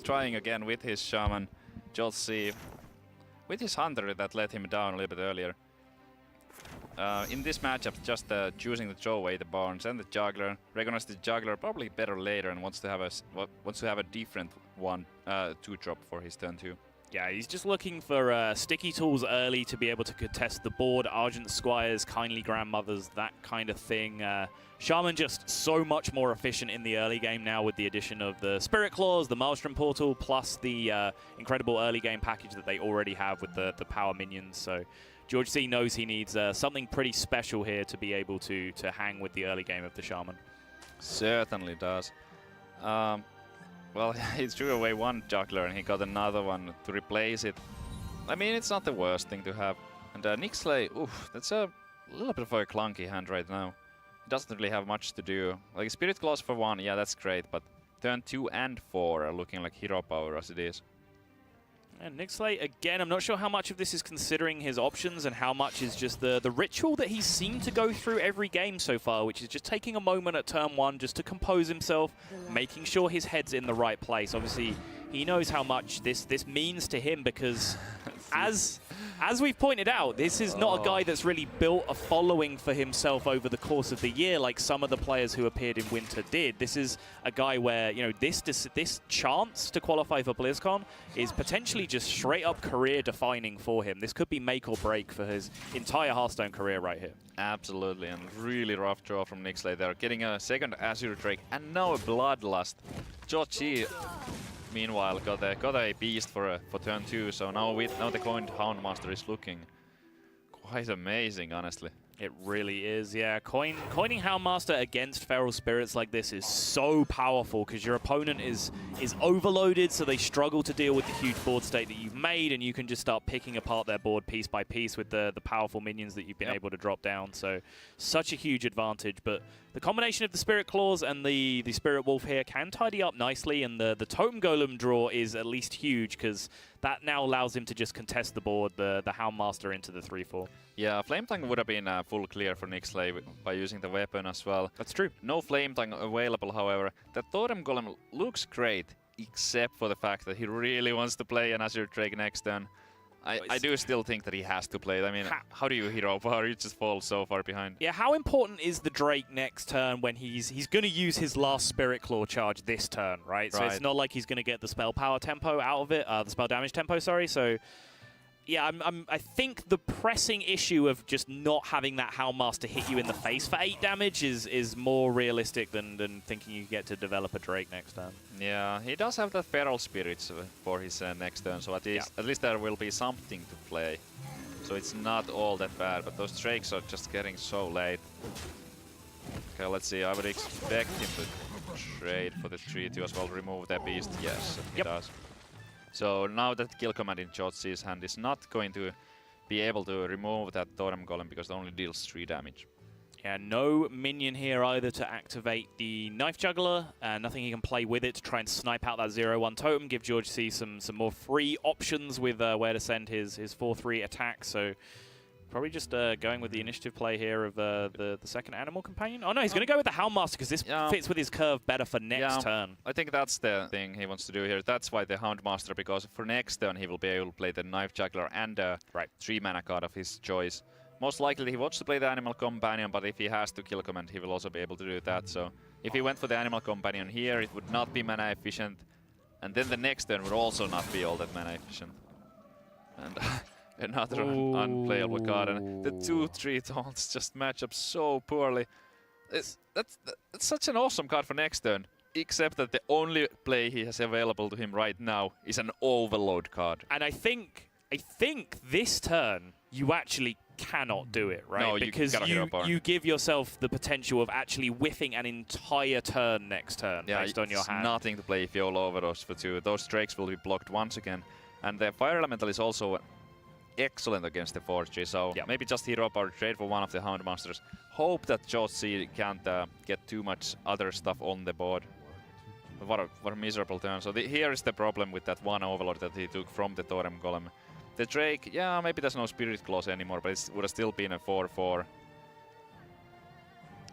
trying again with his Shaman. GeorgeC with his Hunter that let him down a little bit earlier. In this matchup, just choosing to throw away the Barnes and the Juggler. Recognize the Juggler probably better later and wants to have a different one 2-drop for his turn 2. Yeah, he's just looking for sticky tools early to be able to contest the board. Argent Squires, Kindly Grandmothers, that kind of thing. Shaman just so much more efficient in the early game now with the addition of the Spirit Claws, the Maelstrom Portal, plus the incredible early game package that they already have with the power minions. So GeorgeC knows he needs something pretty special here to be able to hang with the early game of the Shaman. Certainly does. Well, he threw away one Juggler and he got another one to replace it. I mean, it's not the worst thing to have. And Nicslay, oof, that's a little bit of a clunky hand right now. He doesn't really have much to do. Like Spirit Claws for 1, yeah, that's great, but turn 2 and 4 are looking like hero power as it is. And Nicslay, again, I'm not sure how much of this is considering his options and how much is just the ritual that he's seemed to go through every game so far, which is just taking a moment at turn 1 just to compose himself, making sure his head's in the right place. Obviously, he knows how much this means to him because, as we've pointed out, this is not a guy that's really built a following for himself over the course of the year like some of the players who appeared in Winter did. This is a guy where, you know, this chance to qualify for BlizzCon is potentially just straight up career defining for him. This could be make or break for his entire Hearthstone career right here. Absolutely, and really rough draw from Nicslay there. Getting a second Azure Drake and now a Bloodlust. GeorgeC, meanwhile, got a beast for turn 2, so now the coined Houndmaster is looking quite amazing, honestly. It really is, yeah. Coining Houndmaster against Feral Spirits like this is so powerful because your opponent is overloaded, so they struggle to deal with the huge board state that you've made, and you can just start picking apart their board piece by piece with the powerful minions that you've been able to drop down. So such a huge advantage, but the combination of the Spirit Claws and the Spirit Wolf here can tidy up nicely, and the Totem Golem draw is at least huge because that now allows him to just contest the board, the Houndmaster into the 3-4. Yeah, Flame Tongue would have been full clear for Nicslay by using the weapon as well. That's true. No Flame Tongue available, however. The Totem Golem looks great, except for the fact that he really wants to play an Azure Drake next turn. I do still think that he has to play it. I mean, how do you hero power? You just fall so far behind. Yeah, how important is the Drake next turn when he's going to use his last Spirit Claw charge this turn, right? So it's not like he's going to get the spell power tempo out of it, the spell damage tempo, sorry. So yeah, I think the pressing issue of just not having that Houndmaster hit you in the face for 8 damage is more realistic than thinking you get to develop a Drake next turn. Yeah, he does have the Feral Spirits for his next turn, so at least there will be something to play. So it's not all that bad, but those Drakes are just getting so late. Okay, let's see, I would expect him to trade for the 3-2 as well, remove that beast. Yes, he does. So now that kill command in GeorgeC's hand is not going to be able to remove that Totem Golem because it only deals 3 damage. Yeah, no minion here either to activate the Knife Juggler, nothing he can play with it to try and snipe out that 0-1 totem, give GeorgeC some more free options with where to send his 4-3 attack. So probably just going with the initiative play here of the second Animal Companion. Oh no, he's going to go with the Houndmaster because this fits with his curve better for next turn. I think that's the thing he wants to do here. That's why the Houndmaster, because for next turn he will be able to play the Knife Juggler and 3-mana card of his choice. Most likely he wants to play the Animal Companion, but if he has to kill command, he will also be able to do that. So if he went for the Animal Companion here, it would not be mana efficient, and then the next turn would also not be all that mana efficient. And another unplayable card, and the 2-3 taunts just match up so poorly. That's such an awesome card for next turn, except that the only play he has available to him right now is an Overload card. And I think this turn you actually cannot do it, right? No, because you give yourself the potential of actually whiffing an entire turn next turn based on your hand. Nothing to play if you're all over those for 2. Those Drakes will be blocked once again, and the Fire Elemental is also excellent against the 4G, so maybe just hero power, trade for one of the Houndmasters. Hope that GeorgeC can't get too much other stuff on the board. What a miserable turn. So here is the problem with that one Overlord that he took from the Totem Golem. The Drake, yeah, maybe there's no Spirit Claws anymore, but it would have still been a 4-4.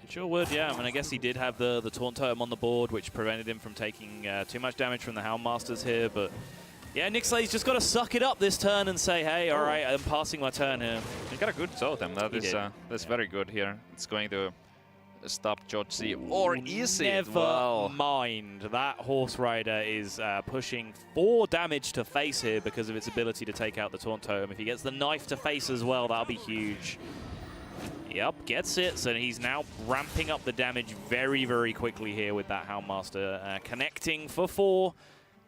It sure would, yeah. I mean, I guess he did have the Taunt Totem on the board, which prevented him from taking too much damage from the Houndmasters here, but yeah, Nickslay's just got to suck it up this turn and say, hey, all right, I'm passing my turn here. He got a good totem. That's very good here. It's going to stop GeorgeC. Or is it? Never mind. That Horse Rider is pushing 4 damage to face here because of its ability to take out the Taunt Totem. If he gets the knife to face as well, that'll be huge. Yep, gets it. So he's now ramping up the damage very, very quickly here with that Houndmaster connecting for 4.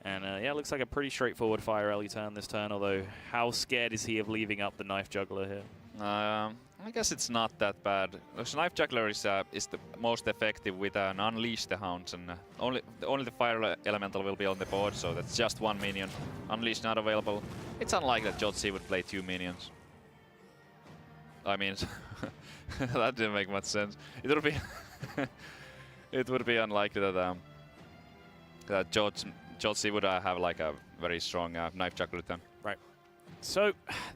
And yeah, looks like a pretty straightforward fire early turn this turn, although how scared is he of leaving up the Knife Juggler here? I guess it's not that bad. The Knife Juggler is the most effective with an Unleash the Hounds, and only the Fire Elemental will be on the board, so that's just 1 minion. Unleash not available. It's unlikely that GeorgeC would play 2 minions. I mean, that didn't make much sense. It would be it would be unlikely that GeorgeC would have like a very strong Knife Juggler then. Right. So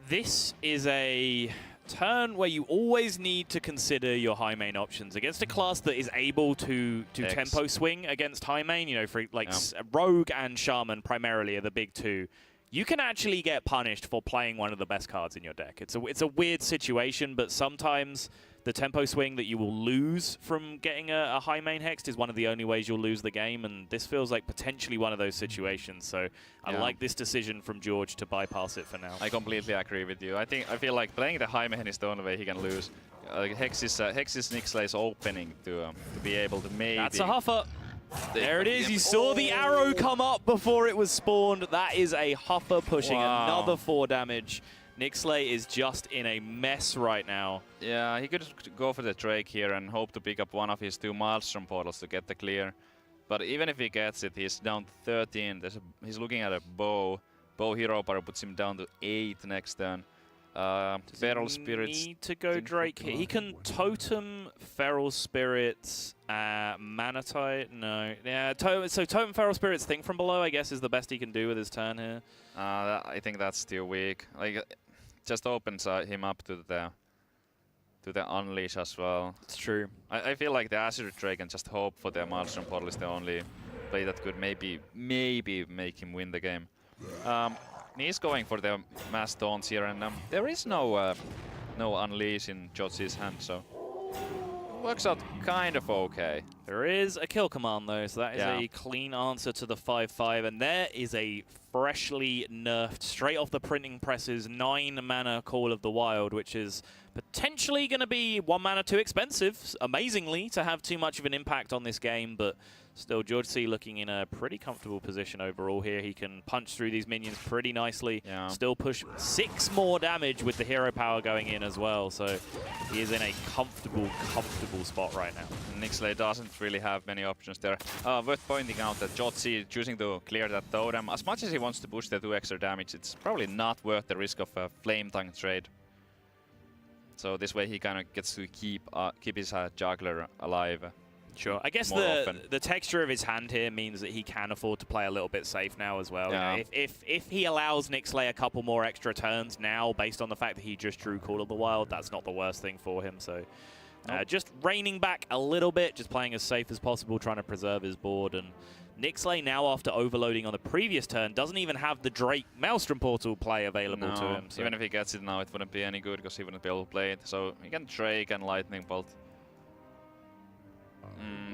this is a turn where you always need to consider your high main options against a class that is able to tempo swing against high main. You know, for like Rogue and Shaman primarily are the big 2. You can actually get punished for playing one of the best cards in your deck. It's a weird situation, but sometimes the tempo swing that you will lose from getting a high main hexed is one of the only ways you'll lose the game, and this feels like potentially one of those situations. So I like this decision from George to bypass it for now. I completely agree with you. I feel like playing the high main is the only way he can lose. Hex's Nixlay's opening to be able to maybe... That's a huffer. There it is. You saw the arrow come up before it was spawned. That is a huffer pushing another 4 damage. Nicslay is just in a mess right now. Yeah, he could go for the Drake here and hope to pick up one of his 2 Maelstrom portals to get the clear. But even if he gets it, he's down to 13. He's looking at a bow. Bow Hero Power puts him down to 8 next turn. Feral Spirits. Need to go Drake here. He can Totem Feral Spirits, Manatite. No, yeah. So Totem Feral Spirits Think from Below, I guess, is the best he can do with his turn here. I think that's still weak. Like, just opens him up to the Unleash as well. It's true. I feel like the Azure Drake and just hope for the Maelstrom Portal is the only play that could maybe make him win the game. He's going for the mass taunts here, and there is no Unleash in GeorgeC's hand, so works out kind of okay. There is a kill command though, so that is a clean answer to the 5/5, and there is a freshly nerfed, straight off the printing presses, 9 mana Call of the Wild, which is potentially going to be 1 mana too expensive, amazingly, to have too much of an impact on this game, but still, GeorgeC looking in a pretty comfortable position overall here. He can punch through these minions pretty nicely. Yeah. Still push 6 more damage with the hero power going in as well. So he is in a comfortable spot right now. Nicslay doesn't really have many options there. Worth pointing out that GeorgeC choosing to clear that totem. As much as he wants to push the 2 extra damage, it's probably not worth the risk of a Flame Tongue trade. So this way he kind of gets to keep his juggler alive. Sure. I guess the texture of his hand here means that he can afford to play a little bit safe now as well. Yeah. You know, if he allows Nicslay a couple more extra turns now, based on the fact that he just drew Call of the Wild, that's not the worst thing for him. So just reining back a little bit, just playing as safe as possible, trying to preserve his board. And Nicslay now, after overloading on the previous turn, doesn't even have the Drake Maelstrom Portal play available to him. So. Even if he gets it now, it wouldn't be any good because he wouldn't be able to play it. So he can Drake and Lightning Bolt.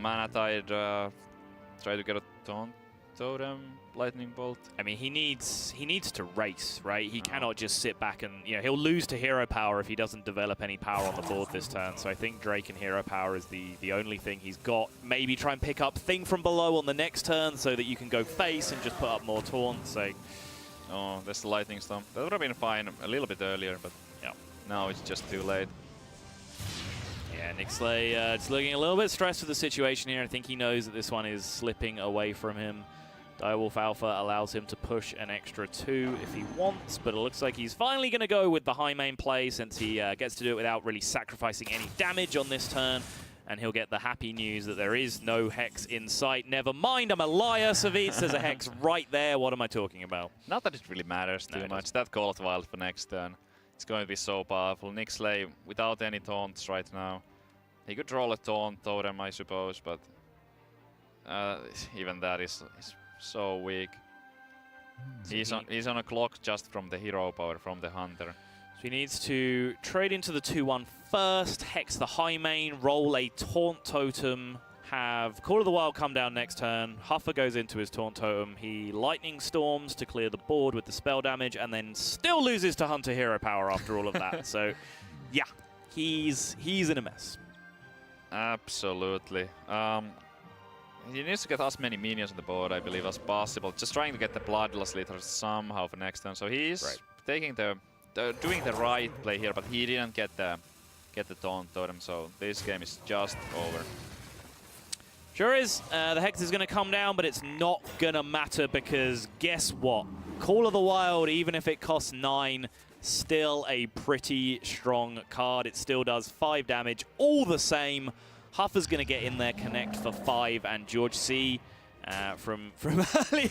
Manatide, try to get a Taunt Totem, Lightning Bolt. I mean, he needs to race, right? He cannot just sit back and, you know, he'll lose to hero power if he doesn't develop any power on the board this turn. So I think Drake and hero power is the only thing he's got. Maybe try and pick up Thing from Below on the next turn so that you can go face and just put up more taunts. So, oh, there's the Lightning Storm. That would have been fine a little bit earlier, but yeah, now it's just too late. Yeah, Nicslay just looking a little bit stressed with the situation here. I think he knows that this one is slipping away from him. Direwolf Alpha allows him to push an extra 2 if he wants, but it looks like he's finally going to go with the high main play since he gets to do it without really sacrificing any damage on this turn. And he'll get the happy news that there is no Hex in sight. Never mind, I'm a liar, Savitz. There's a Hex right there. What am I talking about? Not that it really matters too much. That Call of the Wild for next turn. It's going to be so powerful. Nicslay without any taunts right now. He could roll a Taunt Totem, I suppose, but even that is so weak. He's on a clock just from the hero power from the Hunter. So he needs to trade into the 2-1 first, hex the high main, roll a Taunt Totem, have Call of the Wild come down next turn. Huffer goes into his Taunt Totem. He Lightning Storms to clear the board with the spell damage, and then still loses to Hunter hero power after all of that. So, yeah, he's in a mess. Absolutely. He needs to get as many minions on the board, I believe, as possible. Just trying to get the Bloodless Litter somehow for next turn. So he's taking doing the right play here, but he didn't get the Taunt Totem. So this game is just over. Sure is. The Hex is going to come down, but it's not going to matter because guess what? Call of the Wild, even if it costs 9, still a pretty strong card. It still does 5 damage, all the same. Huffer's going to get in there, connect for 5, and George C. from earlier